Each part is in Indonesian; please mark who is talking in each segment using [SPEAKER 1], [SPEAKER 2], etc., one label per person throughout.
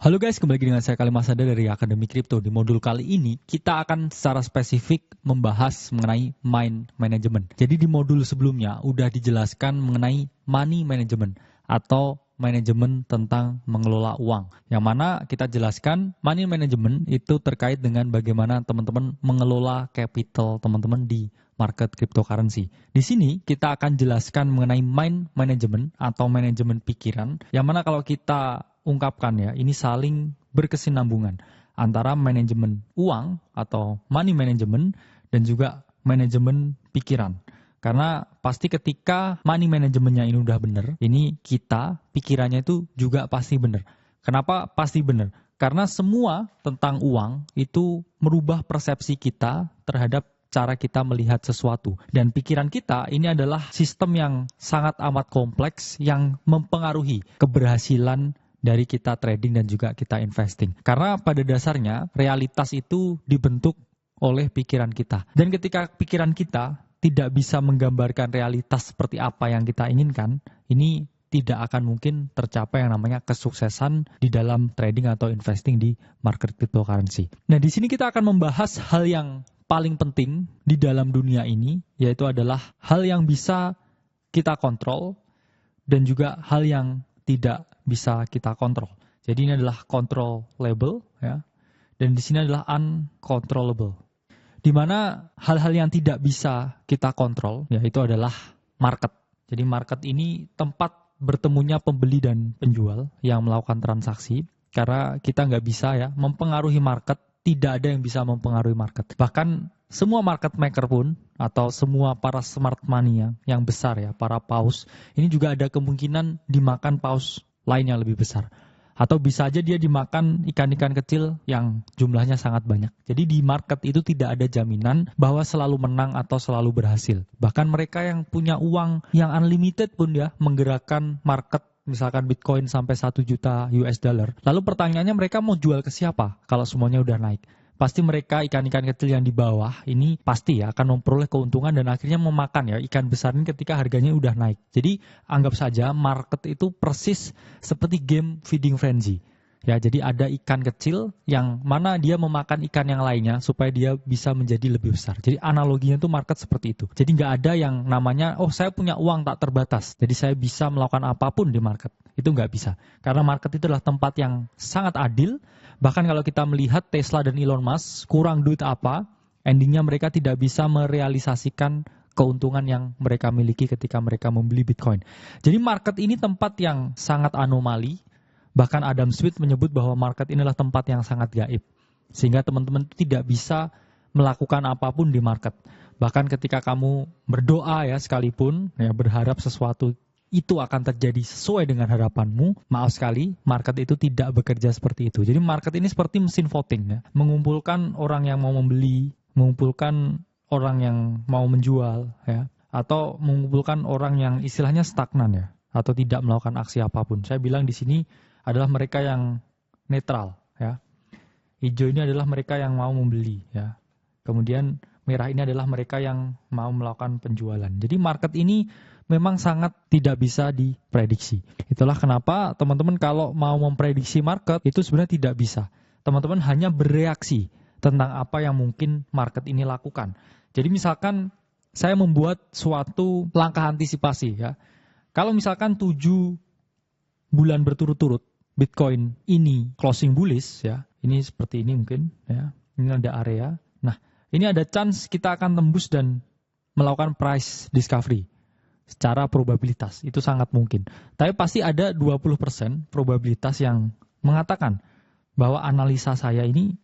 [SPEAKER 1] Halo guys, kembali lagi dengan saya Kali Masada dari Akademi Kripto. Di modul kali ini, kita akan secara spesifik membahas mengenai mind management. Jadi di modul sebelumnya, udah dijelaskan mengenai money management atau manajemen tentang mengelola uang. Yang mana kita jelaskan money management itu terkait dengan bagaimana teman-teman mengelola capital teman-teman di market cryptocurrency. Di sini kita akan jelaskan mengenai mind management atau manajemen pikiran, yang mana kalau kita ungkapkan ya, ini saling berkesinambungan antara manajemen uang atau money management dan juga manajemen pikiran. Karena pasti ketika money manajemennya ini udah benar, ini kita pikirannya itu juga pasti benar. Kenapa pasti benar? Karena semua tentang uang itu merubah persepsi kita terhadap cara kita melihat sesuatu. Dan pikiran kita ini adalah sistem yang sangat amat kompleks yang mempengaruhi keberhasilan dari kita trading dan juga kita investing. Karena pada dasarnya realitas itu dibentuk oleh pikiran kita. Dan ketika pikiran kita tidak bisa menggambarkan realitas seperti apa yang kita inginkan, ini tidak akan mungkin tercapai yang namanya kesuksesan di dalam trading atau investing di market cryptocurrency. Nah, di sini kita akan membahas hal yang paling penting di dalam dunia ini, yaitu adalah hal yang bisa kita kontrol dan juga hal yang tidak bisa kita kontrol. Jadi ini adalah controllable ya. Dan di sini adalah uncontrollable. Di mana hal-hal yang tidak bisa kita kontrol yaitu adalah market. Jadi market ini tempat bertemunya pembeli dan penjual yang melakukan transaksi. Karena kita nggak bisa ya mempengaruhi market, tidak ada yang bisa mempengaruhi market. Bahkan semua market maker pun atau semua para smart money yang besar ya, para paus, ini juga ada kemungkinan dimakan paus lain yang lebih besar. Atau bisa aja dia dimakan ikan-ikan kecil yang jumlahnya sangat banyak. Jadi di market itu tidak ada jaminan bahwa selalu menang atau selalu berhasil. Bahkan mereka yang punya uang yang unlimited pun ya menggerakkan market, misalkan Bitcoin sampai 1 juta US dollar. Lalu pertanyaannya mereka mau jual ke siapa kalau semuanya udah naik? Pasti mereka ikan-ikan kecil yang di bawah ini pasti ya akan memperoleh keuntungan dan akhirnya memakan ya ikan besar ini ketika harganya udah naik. Jadi anggap saja market itu persis seperti game feeding frenzy. Ya, jadi ada ikan kecil yang mana dia memakan ikan yang lainnya supaya dia bisa menjadi lebih besar. Jadi analoginya itu market seperti itu. Jadi nggak ada yang namanya, oh saya punya uang tak terbatas, jadi saya bisa melakukan apapun di market. Itu nggak bisa. Karena market itu adalah tempat yang sangat adil. Bahkan kalau kita melihat Tesla dan Elon Musk, kurang duit apa, endingnya mereka tidak bisa merealisasikan keuntungan yang mereka miliki ketika mereka membeli Bitcoin. Jadi market ini tempat yang sangat anomali. Bahkan Adam Smith menyebut bahwa market inilah tempat yang sangat gaib. Sehingga teman-teman tidak bisa melakukan apapun di market. Bahkan ketika kamu berdoa ya sekalipun, ya berharap sesuatu itu akan terjadi sesuai dengan harapanmu, maaf sekali, market itu tidak bekerja seperti itu. Jadi market ini seperti mesin voting ya, mengumpulkan orang yang mau membeli, mengumpulkan orang yang mau menjual ya, atau mengumpulkan orang yang istilahnya stagnan ya, atau tidak melakukan aksi apapun. Saya bilang di sini adalah mereka yang netral ya. Hijau ini adalah mereka yang mau membeli ya. Kemudian merah ini adalah mereka yang mau melakukan penjualan. Jadi market ini memang sangat tidak bisa diprediksi. Itulah kenapa teman-teman kalau mau memprediksi market itu sebenarnya tidak bisa. Teman-teman hanya bereaksi tentang apa yang mungkin market ini lakukan. Jadi misalkan saya membuat suatu langkah antisipasi ya. Kalau misalkan 7 bulan berturut-turut Bitcoin ini closing bullish ya. Ini seperti ini mungkin ya. Ini ada area. Nah, ini ada chance kita akan tembus dan melakukan price discovery. Secara probabilitas, itu sangat mungkin. Tapi pasti ada 20% probabilitas yang mengatakan bahwa analisa saya ini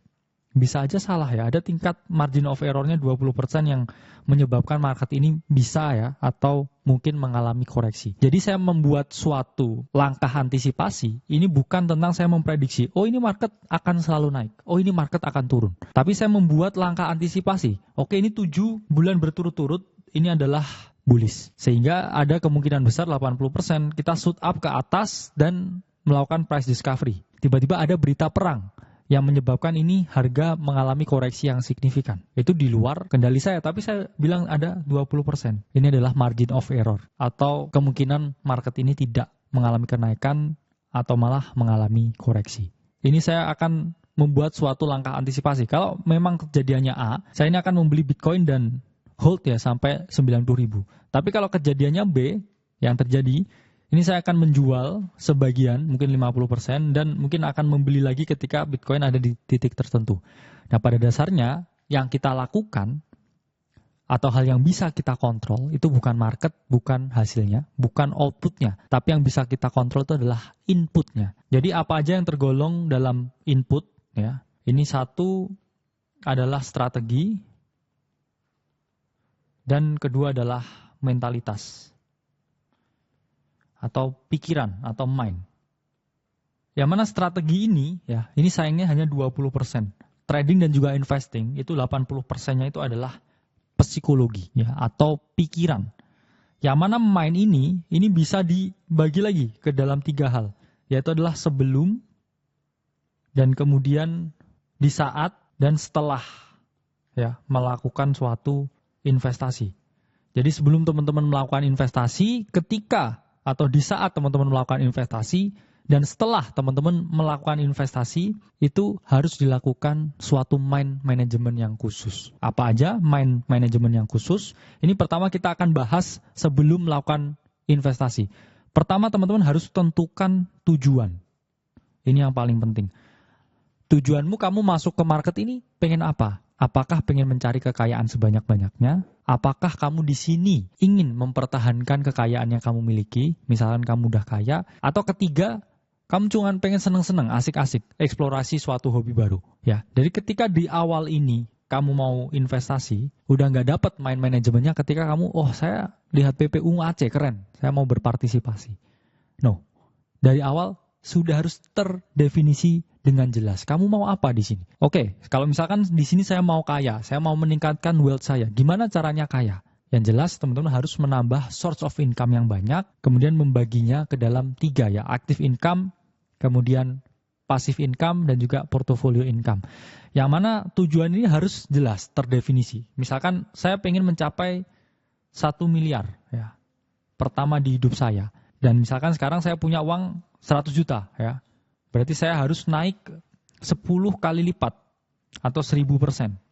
[SPEAKER 1] bisa aja salah ya. Ada tingkat margin of error-nya 20% yang menyebabkan market ini bisa ya, atau mungkin mengalami koreksi. Jadi saya membuat suatu langkah antisipasi, ini bukan tentang saya memprediksi, oh ini market akan selalu naik, oh ini market akan turun. Tapi saya membuat langkah antisipasi, oke ini 7 bulan berturut-turut, ini adalah bullish. Sehingga ada kemungkinan besar 80% kita shoot up ke atas dan melakukan price discovery. Tiba-tiba ada berita perang yang menyebabkan ini harga mengalami koreksi yang signifikan. Itu di luar kendali saya, tapi saya bilang ada 20%. Ini adalah margin of error atau kemungkinan market ini tidak mengalami kenaikan atau malah mengalami koreksi. ini saya akan membuat suatu langkah antisipasi. Kalau memang kejadiannya A, saya ini akan membeli Bitcoin dan hold ya sampai 90.000. Tapi kalau kejadiannya B, yang terjadi, ini saya akan menjual sebagian, mungkin 50%, dan mungkin akan membeli lagi ketika Bitcoin ada di titik tertentu. Nah, pada dasarnya, yang kita lakukan, atau hal yang bisa kita kontrol, itu bukan market, bukan hasilnya, bukan outputnya. Tapi yang bisa kita kontrol itu adalah inputnya. Jadi apa aja yang tergolong dalam input, ya. Ini satu adalah strategi, dan kedua adalah mentalitas. Atau pikiran, atau mind. Yang mana strategi ini, ya, ini sayangnya hanya 20%. Trading dan juga investing, itu 80%-nya itu adalah psikologi ya atau pikiran. Yang mana mind ini bisa dibagi lagi ke dalam 3 hal, yaitu adalah sebelum dan kemudian di saat dan setelah ya melakukan suatu investasi. Jadi sebelum teman-teman melakukan investasi, ketika atau di saat teman-teman melakukan investasi, dan setelah teman-teman melakukan investasi, itu harus dilakukan suatu mind management yang khusus. Apa aja mind management yang khusus? Ini pertama kita akan bahas sebelum melakukan investasi. Pertama teman-teman harus tentukan tujuan. Ini yang paling penting. Tujuanmu kamu masuk ke market ini pengen apa? Apakah pengen mencari kekayaan sebanyak-banyaknya? Apakah kamu di sini ingin mempertahankan kekayaan yang kamu miliki? Misalkan kamu udah kaya. Atau ketiga, kamu cuma pengen seneng-seneng, asik-asik, eksplorasi suatu hobi baru. Ya, jadi ketika di awal ini kamu mau investasi, udah nggak dapat mind manajemennya ketika kamu, saya lihat PPU Aceh keren, saya mau berpartisipasi. No, dari awal sudah harus terdefinisi dengan jelas. Kamu mau apa di sini? Oke, kalau misalkan di sini saya mau kaya, saya mau meningkatkan wealth saya. Gimana caranya kaya? Yang jelas teman-teman harus menambah source of income yang banyak, kemudian membaginya ke dalam 3 ya, active income, kemudian passive income, dan juga portfolio income. Yang mana tujuan ini harus jelas, terdefinisi. Misalkan saya pengen mencapai 1 miliar ya, pertama di hidup saya. Dan misalkan sekarang saya punya uang 100 juta ya, berarti saya harus naik 10 kali lipat atau 1000%.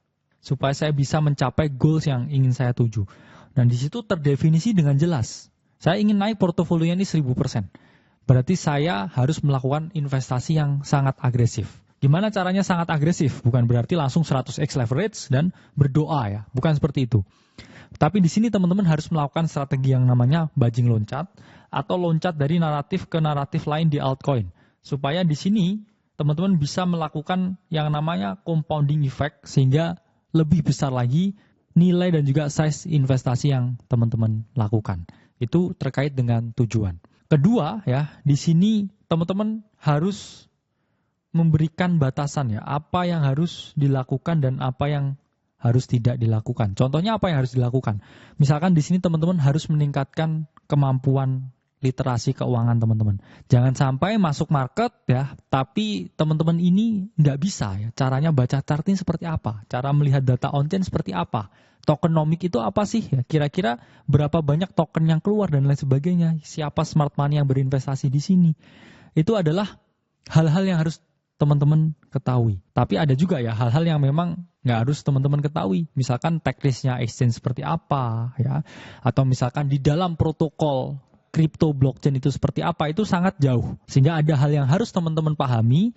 [SPEAKER 1] Supaya saya bisa mencapai goals yang ingin saya tuju. Dan di situ terdefinisi dengan jelas. Saya ingin naik portofolionya ini 1000%. Berarti saya harus melakukan investasi yang sangat agresif. Gimana caranya sangat agresif? Bukan berarti langsung 100x leverage dan berdoa ya. Bukan seperti itu. Tapi di sini teman-teman harus melakukan strategi yang namanya bajing loncat. Atau loncat dari naratif ke naratif lain di altcoin. Supaya di sini teman-teman bisa melakukan yang namanya compounding effect. Sehingga lebih besar lagi nilai dan juga size investasi yang teman-teman lakukan. Itu terkait dengan tujuan. Kedua ya, di sini teman-teman harus memberikan batasan ya, apa yang harus dilakukan dan apa yang harus tidak dilakukan. Contohnya apa yang harus dilakukan? Misalkan di sini teman-teman harus meningkatkan kemampuan literasi keuangan teman-teman. Jangan sampai masuk market ya, tapi teman-teman ini nggak bisa ya. Caranya baca chart ini seperti apa? Cara melihat data on-chain seperti apa? Tokenomic itu apa sih? Ya, kira-kira berapa banyak token yang keluar dan lain sebagainya? Siapa smart money yang berinvestasi di sini? Itu adalah hal-hal yang harus teman-teman ketahui. Tapi ada juga ya hal-hal yang memang nggak harus teman-teman ketahui. Misalkan teknisnya exchange seperti apa ya, atau misalkan di dalam protokol kripto blockchain itu seperti apa, itu sangat jauh. Sehingga ada hal yang harus teman-teman pahami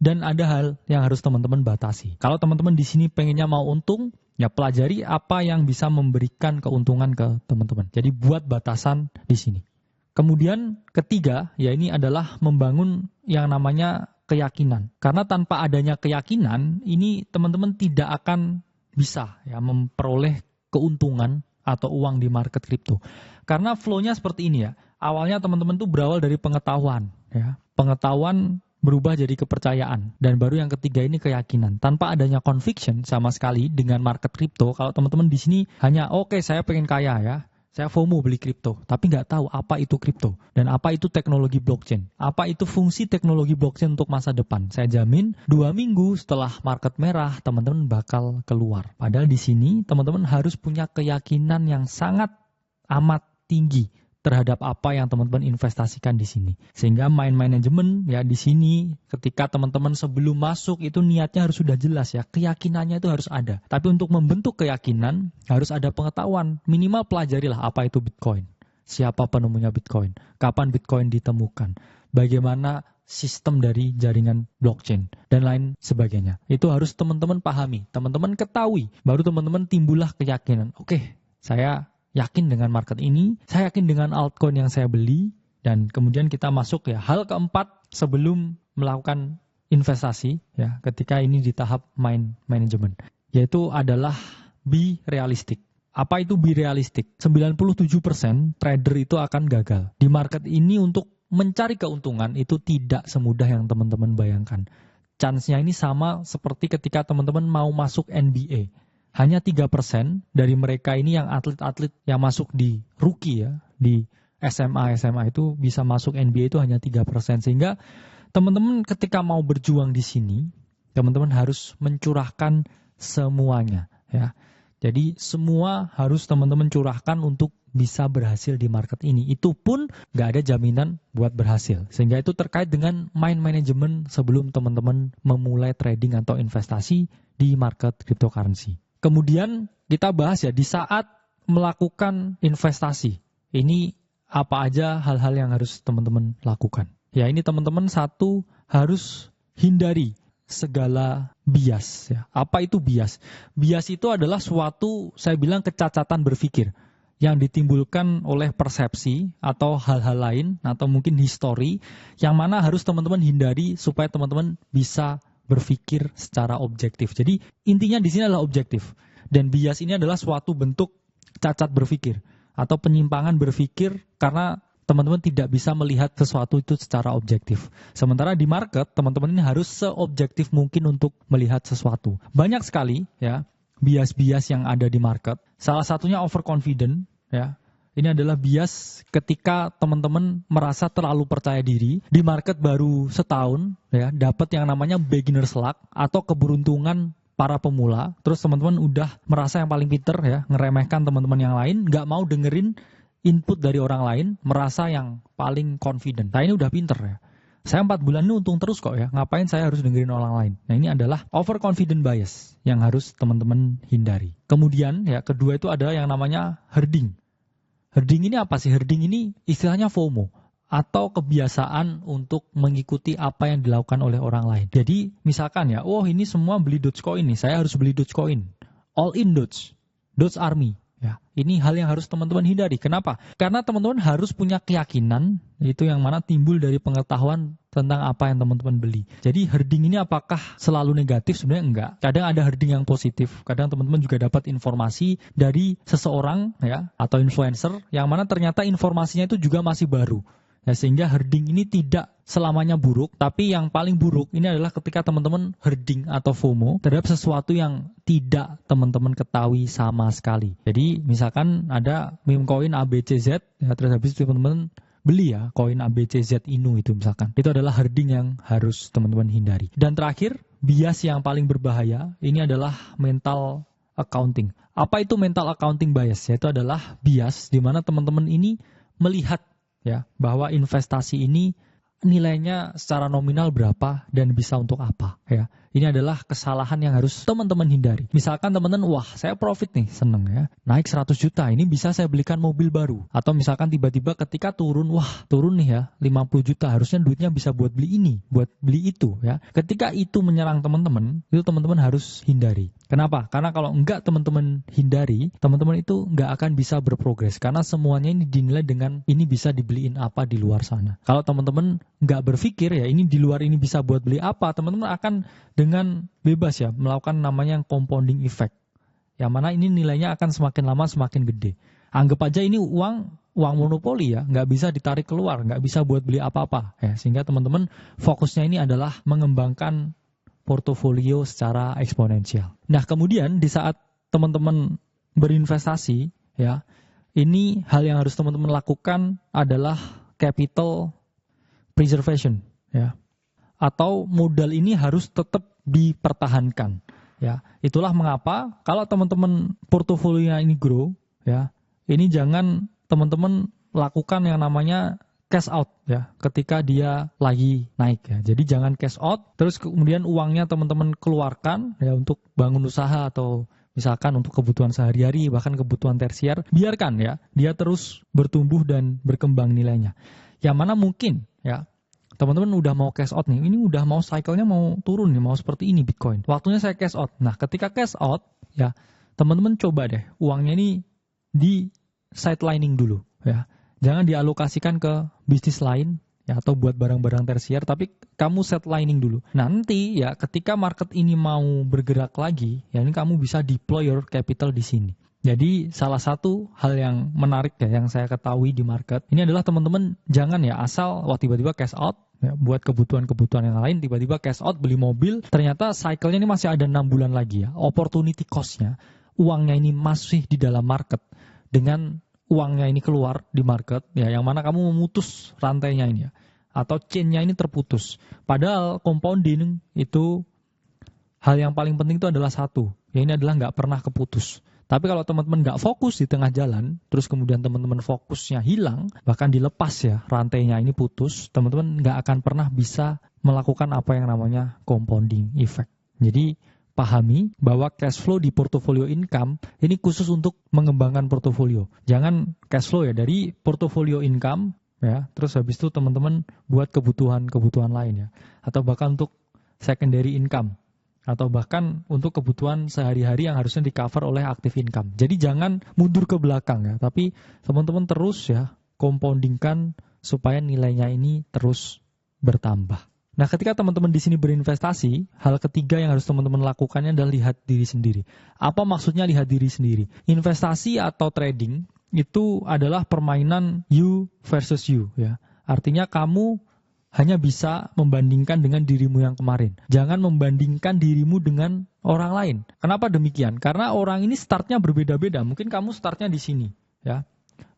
[SPEAKER 1] dan ada hal yang harus teman-teman batasi. Kalau teman-teman di sini pengennya mau untung, ya pelajari apa yang bisa memberikan keuntungan ke teman-teman. Jadi buat batasan di sini. Kemudian ketiga, ya ini adalah membangun yang namanya keyakinan. Karena tanpa adanya keyakinan, ini teman-teman tidak akan bisa ya memperoleh keuntungan atau uang di market kripto. Karena flow-nya seperti ini ya. Awalnya teman-teman tuh berawal dari pengetahuan ya. Pengetahuan berubah jadi kepercayaan, dan baru yang ketiga ini keyakinan. Tanpa adanya conviction sama sekali dengan market kripto, kalau teman-teman di sini hanya oke, saya pengen kaya ya, saya FOMO beli kripto, tapi nggak tahu apa itu kripto dan apa itu teknologi blockchain, apa itu fungsi teknologi blockchain untuk masa depan. Saya jamin 2 minggu setelah market merah teman-teman bakal keluar. Padahal di sini teman-teman harus punya keyakinan yang sangat amat tinggi terhadap apa yang teman-teman investasikan di sini. Sehingga mind management ya di sini ketika teman-teman sebelum masuk itu niatnya harus sudah jelas ya, keyakinannya itu harus ada. Tapi untuk membentuk keyakinan harus ada pengetahuan, minimal pelajarilah apa itu Bitcoin. Siapa penemunya Bitcoin? Kapan Bitcoin ditemukan? Bagaimana sistem dari jaringan blockchain dan lain sebagainya. Itu harus teman-teman pahami, teman-teman ketahui, baru teman-teman timbullah keyakinan. Oke, saya yakin dengan market ini, saya yakin dengan altcoin yang saya beli, dan kemudian kita masuk ya hal keempat sebelum melakukan investasi ya, ketika ini di tahap mind management, yaitu adalah be realistic. Apa itu be realistic? 97% trader itu akan gagal. Di market ini untuk mencari keuntungan itu tidak semudah yang teman-teman bayangkan. Chance-nya ini sama seperti ketika teman-teman mau masuk NBA. Hanya 3% dari mereka ini yang atlet-atlet yang masuk di rookie ya, di SMA itu bisa masuk NBA itu hanya 3%. Sehingga teman-teman ketika mau berjuang di sini, teman-teman harus mencurahkan semuanya ya. Jadi semua harus teman-teman curahkan untuk bisa berhasil di market ini. Itu pun nggak ada jaminan buat berhasil. Sehingga itu terkait dengan mind management sebelum teman-teman memulai trading atau investasi di market cryptocurrency. Kemudian kita bahas ya di saat melakukan investasi. Ini apa aja hal-hal yang harus teman-teman lakukan. Ya ini teman-teman satu harus hindari segala bias ya. Apa itu bias? Bias itu adalah suatu, saya bilang, kecacatan berpikir yang ditimbulkan oleh persepsi atau hal-hal lain atau mungkin histori yang mana harus teman-teman hindari supaya teman-teman bisa berpikir secara objektif. Jadi intinya di sini adalah objektif, dan bias ini adalah suatu bentuk cacat berpikir atau penyimpangan berpikir karena teman-teman tidak bisa melihat sesuatu itu secara objektif. Sementara di market, teman-teman ini harus seobjektif mungkin untuk melihat sesuatu. Banyak sekali ya bias-bias yang ada di market. Salah satunya overconfident ya. Ini adalah bias ketika teman-teman merasa terlalu percaya diri di market baru setahun ya, dapat yang namanya beginner's luck atau keberuntungan para pemula. Terus teman-teman udah merasa yang paling pinter ya, ngeremehkan teman-teman yang lain, nggak mau dengerin input dari orang lain, merasa yang paling confident. Nah ini udah pinter ya. Saya 4 bulan ini untung terus kok ya. Ngapain saya harus dengerin orang lain? Nah ini adalah overconfident bias yang harus teman-teman hindari. Kemudian ya kedua itu ada yang namanya herding. Herding ini apa sih? Herding ini istilahnya FOMO atau kebiasaan untuk mengikuti apa yang dilakukan oleh orang lain. Jadi misalkan ya, oh ini semua beli Dogecoin nih, saya harus beli Dogecoin. All in Doge Army. Ya, ini hal yang harus teman-teman hindari. Kenapa? Karena teman-teman harus punya keyakinan, itu yang mana timbul dari pengetahuan tentang apa yang teman-teman beli. Jadi herding ini apakah selalu negatif? Sebenarnya enggak. Kadang ada herding yang positif. Kadang teman-teman juga dapat informasi dari seseorang ya atau influencer yang mana ternyata informasinya itu juga masih baru. Ya, sehingga herding ini tidak selamanya buruk, tapi yang paling buruk ini adalah ketika teman-teman herding atau FOMO terhadap sesuatu yang tidak teman-teman ketahui sama sekali. Jadi misalkan ada meme koin ABCZ, ya, terus habis itu teman-teman beli ya koin ABCZ Inu itu misalkan. Itu adalah herding yang harus teman-teman hindari. Dan terakhir, bias yang paling berbahaya ini adalah mental accounting. Apa itu mental accounting bias? Yaitu adalah bias di mana teman-teman ini melihat ya bahwa investasi ini nilainya secara nominal berapa dan bisa untuk apa ya. Ini adalah kesalahan yang harus teman-teman hindari. Misalkan teman-teman, wah saya profit nih, seneng ya, naik 100 juta, ini bisa saya belikan mobil baru. Atau misalkan tiba-tiba ketika turun, wah turun nih ya 50 juta, harusnya duitnya bisa buat beli ini, buat beli itu ya. Ketika itu menyerang teman-teman, itu teman-teman harus hindari. Kenapa? Karena kalau enggak teman-teman hindari, teman-teman itu enggak akan bisa berprogres. Karena semuanya ini dinilai dengan ini bisa dibeliin apa di luar sana. Kalau teman-teman enggak berpikir ya ini di luar ini bisa buat beli apa, teman-teman akan dengan bebas ya melakukan namanya compounding effect. Yang mana ini nilainya akan semakin lama semakin gede. Anggap aja ini uang monopoli ya, nggak bisa ditarik keluar, nggak bisa buat beli apa-apa. Ya, sehingga teman-teman fokusnya ini adalah mengembangkan portofolio secara eksponensial. Nah kemudian di saat teman-teman berinvestasi ya, ini hal yang harus teman-teman lakukan adalah capital preservation ya. Atau modal ini harus tetap dipertahankan ya. Itulah mengapa kalau teman-teman portofolionya ini grow ya, ini jangan teman-teman lakukan yang namanya cash out ya ketika dia lagi naik ya. Jadi jangan cash out terus kemudian uangnya teman-teman keluarkan ya untuk bangun usaha atau misalkan untuk kebutuhan sehari-hari bahkan kebutuhan tersier, biarkan ya dia terus bertumbuh dan berkembang nilainya. Yang mana mungkin ya teman-teman udah mau cash out nih, ini udah mau cycle-nya mau turun nih, mau seperti ini Bitcoin. Waktunya saya cash out. Nah, ketika cash out ya teman-teman coba deh uangnya ini di sidelining dulu ya. Jangan dialokasikan ke bisnis lain ya atau buat barang-barang tersier, tapi kamu sidelining dulu. Nanti ya ketika market ini mau bergerak lagi, ya ini kamu bisa deploy your capital di sini. Jadi salah satu hal yang menarik ya yang saya ketahui di market ini adalah teman-teman jangan ya asal tiba-tiba cash out ya, buat kebutuhan-kebutuhan yang lain, tiba-tiba cash out beli mobil, ternyata cycle-nya ini masih ada 6 bulan lagi ya. Opportunity cost-nya, uangnya ini masih di dalam market dengan uangnya ini keluar di market, ya yang mana kamu memutus rantainya ini ya, atau chain-nya ini terputus. Padahal compounding itu hal yang paling penting itu adalah satu, ya ini adalah nggak pernah keputus. Tapi kalau teman-teman nggak fokus di tengah jalan, terus kemudian teman-teman fokusnya hilang, bahkan dilepas ya rantainya ini putus, teman-teman nggak akan pernah bisa melakukan apa yang namanya compounding effect. Jadi pahami bahwa cash flow di portofolio income ini khusus untuk mengembangkan portofolio. Jangan cash flow ya dari portofolio income ya, terus habis itu teman-teman buat kebutuhan-kebutuhan lain ya. Atau bahkan untuk secondary income. Atau bahkan untuk kebutuhan sehari-hari yang harusnya di-cover oleh active income. Jadi jangan mundur ke belakang ya, tapi teman-teman terus ya compoundingkan supaya nilainya ini terus bertambah. Nah, ketika teman-teman di sini berinvestasi, hal ketiga yang harus teman-teman lakukannya adalah lihat diri sendiri. Apa maksudnya lihat diri sendiri? Investasi atau trading itu adalah permainan you versus you ya. Artinya kamu hanya bisa membandingkan dengan dirimu yang kemarin. Jangan membandingkan dirimu dengan orang lain. Kenapa demikian? Karena orang ini startnya berbeda-beda. Mungkin kamu startnya di sini ya.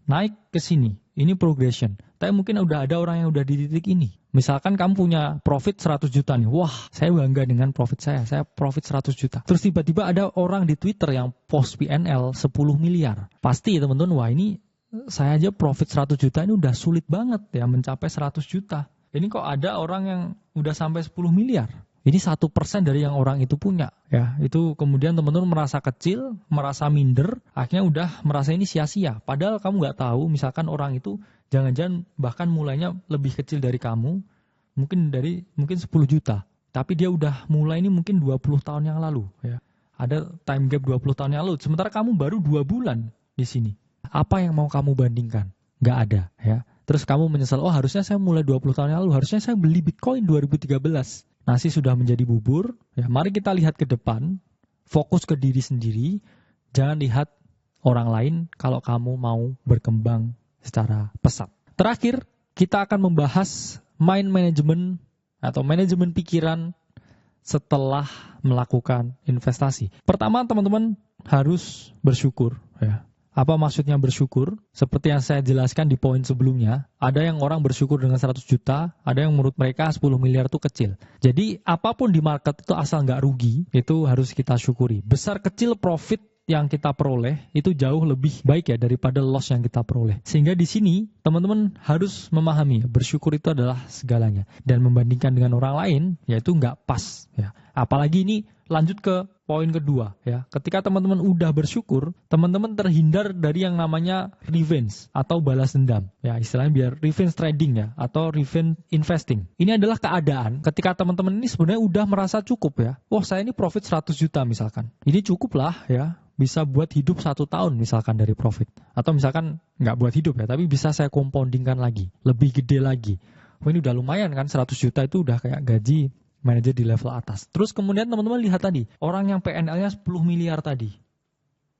[SPEAKER 1] Naik ke sini. Ini progression. Tapi mungkin udah ada orang yang udah di titik ini. Misalkan kamu punya profit 100 juta nih. Wah, saya bangga dengan profit saya. Saya profit 100 juta. Terus tiba-tiba ada orang di Twitter yang post PNL 10 miliar. Pasti teman-teman, wah ini saya aja profit 100 juta ini udah sulit banget ya mencapai 100 juta. Ini kok ada orang yang udah sampai 10 miliar. Ini 1% dari yang orang itu punya. Ya, itu kemudian teman-teman merasa kecil, merasa minder, akhirnya udah merasa ini sia-sia. Padahal kamu nggak tahu, misalkan orang itu jangan-jangan bahkan mulainya lebih kecil dari kamu, mungkin 10 juta. Tapi dia udah mulai ini mungkin 20 tahun yang lalu. Ya. Ada time gap 20 tahun yang lalu. Sementara kamu baru 2 bulan di sini. Apa yang mau kamu bandingkan? Nggak ada. Ya. Terus kamu menyesal, harusnya saya mulai 20 tahun yang lalu, harusnya saya beli Bitcoin 2013. Nasi sudah menjadi bubur, ya mari kita lihat ke depan, fokus ke diri sendiri, jangan lihat orang lain kalau kamu mau berkembang secara pesat. Terakhir, kita akan membahas mind management atau manajemen pikiran setelah melakukan investasi. Pertama, teman-teman harus bersyukur ya. Apa maksudnya bersyukur? Seperti yang saya jelaskan di poin sebelumnya, ada yang orang bersyukur dengan 100 juta, ada yang menurut mereka 10 miliar itu kecil. Jadi apapun di market itu asal nggak rugi, itu harus kita syukuri. Besar kecil profit yang kita peroleh itu jauh lebih baik ya daripada loss yang kita peroleh. Sehingga di sini teman-teman harus memahami bersyukur itu adalah segalanya. Dan membandingkan dengan orang lain, yaitu nggak pas. Ya. Apalagi ini lanjut ke poin kedua ya. Ketika teman-teman udah bersyukur, teman-teman terhindar dari yang namanya revenge atau balas dendam. Ya, istilahnya biar revenge trading ya atau revenge investing. Ini adalah keadaan ketika teman-teman ini sebenarnya udah merasa cukup ya. Saya ini profit 100 juta misalkan. Ini cukup lah ya. Bisa buat hidup 1 tahun misalkan dari profit. Atau misalkan nggak buat hidup ya, tapi bisa saya compoundingkan lagi. Lebih gede lagi. Ini udah lumayan kan, 100 juta itu udah kayak gaji manajer di level atas. Terus kemudian teman-teman lihat tadi, orang yang PNL-nya 10 miliar tadi.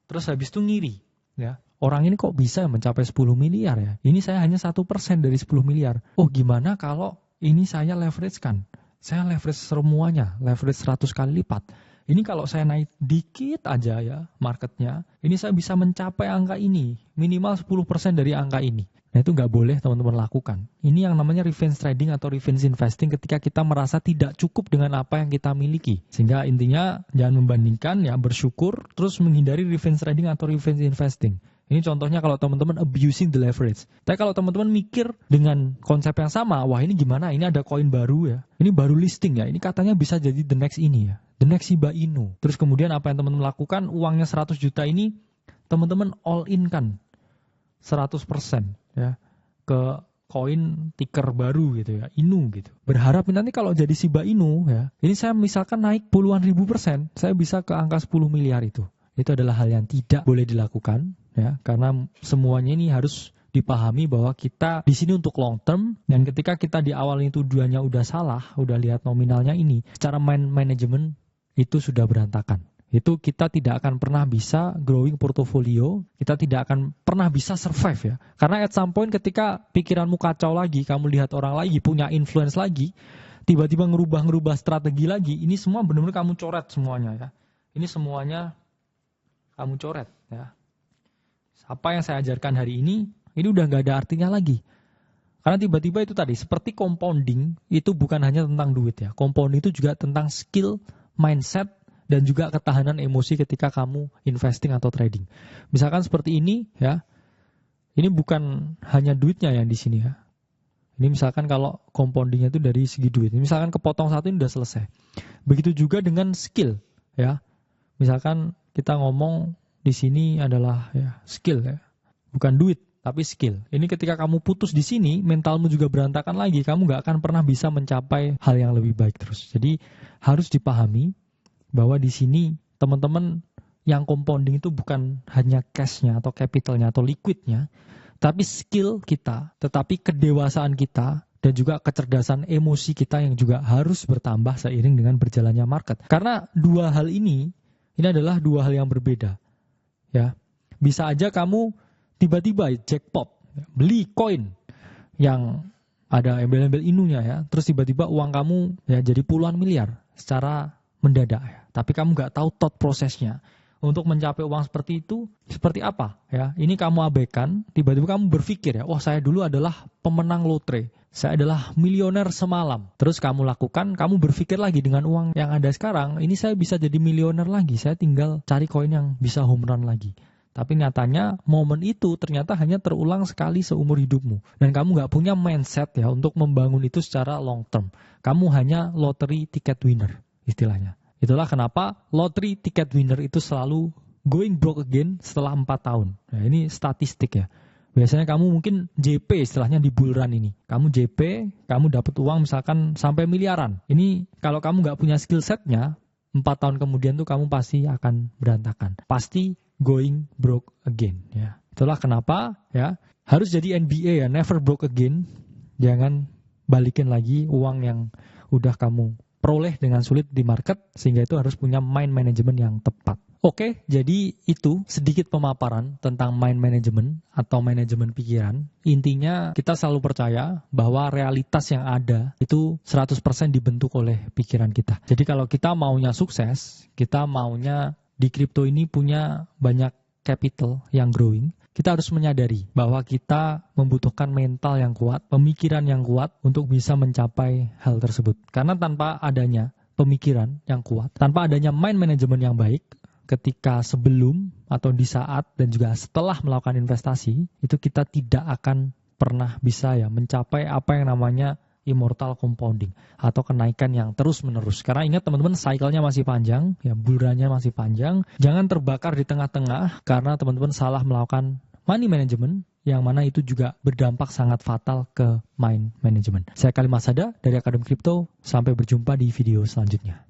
[SPEAKER 1] Terus habis itu ngiri. Ya, orang ini kok bisa mencapai 10 miliar ya? Ini saya hanya 1% dari 10 miliar. Gimana kalau ini saya leverage-kan? Saya leverage semuanya, leverage 100 kali lipat. Ini kalau saya naik dikit aja ya marketnya, ini saya bisa mencapai angka ini. Minimal 10% dari angka ini. Nah itu nggak boleh teman-teman lakukan. Ini yang namanya revenge trading atau revenge investing ketika kita merasa tidak cukup dengan apa yang kita miliki. Sehingga intinya jangan membandingkan ya, bersyukur, terus menghindari revenge trading atau revenge investing. Ini contohnya kalau teman-teman abusing the leverage. Tapi kalau teman-teman mikir dengan konsep yang sama, wah ini gimana? Ini ada koin baru ya. Ini baru listing ya. Ini katanya bisa jadi the next ini ya. The next Shiba Inu. Terus kemudian apa yang teman-teman lakukan? Uangnya 100 juta ini teman-teman all in kan 100% ya ke koin ticker baru gitu ya, Inu gitu. Berharap nanti kalau jadi Shiba Inu ya, ini saya misalkan naik puluhan ribu %, saya bisa ke angka 10 miliar itu. Itu adalah hal yang tidak boleh dilakukan ya, karena semuanya ini harus dipahami bahwa kita di sini untuk long term, dan ketika kita di awal ini tujuannya udah salah, udah lihat nominalnya ini, secara management itu sudah berantakan. Itu kita tidak akan pernah bisa growing portfolio, kita tidak akan pernah bisa survive ya. Karena at some point ketika pikiranmu kacau lagi, kamu lihat orang lagi, punya influence lagi, tiba-tiba ngerubah strategi lagi, ini semua benar-benar kamu coret semuanya ya. Ini semuanya kamu coret ya. Apa yang saya ajarkan hari ini udah gak ada artinya lagi. Karena tiba-tiba itu tadi, seperti compounding, itu bukan hanya tentang duit ya. Compounding itu juga tentang skill, mindset, dan juga ketahanan emosi ketika kamu investing atau trading. Misalkan seperti ini ya, ini bukan hanya duitnya yang di sini ya. Ini misalkan kalau compoundingnya itu dari segi duit. Misalkan kepotong satu ini udah selesai. Begitu juga dengan skill ya. Misalkan kita ngomong di sini adalah ya skill ya, bukan duit tapi skill. Ini ketika kamu putus di sini, mentalmu juga berantakan lagi. Kamu nggak akan pernah bisa mencapai hal yang lebih baik terus. Jadi harus dipahami bahwa di sini teman-teman yang compounding itu bukan hanya cashnya atau capitalnya atau liquidnya, tapi skill kita, tetapi kedewasaan kita dan juga kecerdasan emosi kita yang juga harus bertambah seiring dengan berjalannya market. Karena dua hal ini adalah dua hal yang berbeda. Ya, bisa aja kamu tiba-tiba jackpot, beli koin yang ada embel-embel inunya ya, terus tiba-tiba uang kamu ya jadi puluhan miliar secara mendadak ya. Tapi kamu nggak tahu thought prosesnya untuk mencapai uang seperti itu seperti apa ya. Ini kamu abaikan, tiba-tiba kamu berpikir ya, wah saya dulu adalah pemenang lotre. Saya adalah milioner semalam. Terus kamu lakukan, kamu berpikir lagi dengan uang yang ada sekarang, ini saya bisa jadi milioner lagi. Saya tinggal cari koin yang bisa home run lagi. Tapi nyatanya momen itu ternyata hanya terulang sekali seumur hidupmu. Dan kamu gak punya mindset ya untuk membangun itu secara long term. Kamu hanya lottery ticket winner istilahnya. Itulah kenapa lottery ticket winner itu selalu going broke again setelah 4 tahun. Nah, ini statistik ya. Biasanya kamu mungkin JP istilahnya di bull run ini. Kamu JP, kamu dapat uang misalkan sampai miliaran. Ini kalau kamu nggak punya skill setnya, 4 tahun kemudian tuh kamu pasti akan berantakan. Pasti going broke again. Ya. Itulah kenapa ya harus jadi NBA ya, never broke again. Jangan balikin lagi uang yang udah kamu peroleh dengan sulit di market, sehingga itu harus punya mind management yang tepat. Oke, jadi itu sedikit pemaparan tentang mind management atau manajemen pikiran. Intinya kita selalu percaya bahwa realitas yang ada itu 100% dibentuk oleh pikiran kita. Jadi kalau kita maunya sukses, kita maunya di kripto ini punya banyak capital yang growing, kita harus menyadari bahwa kita membutuhkan mental yang kuat, pemikiran yang kuat untuk bisa mencapai hal tersebut. Karena tanpa adanya pemikiran yang kuat, tanpa adanya mind management yang baik, ketika sebelum atau di saat dan juga setelah melakukan investasi, itu kita tidak akan pernah bisa ya mencapai apa yang namanya immortal compounding atau kenaikan yang terus menerus. Karena ingat teman-teman, cycle-nya masih panjang, ya bulannya masih panjang. Jangan terbakar di tengah-tengah karena teman-teman salah melakukan money management, yang mana itu juga berdampak sangat fatal ke mind management. Saya Khalid Masada dari Akademi Kripto. Sampai berjumpa di video selanjutnya.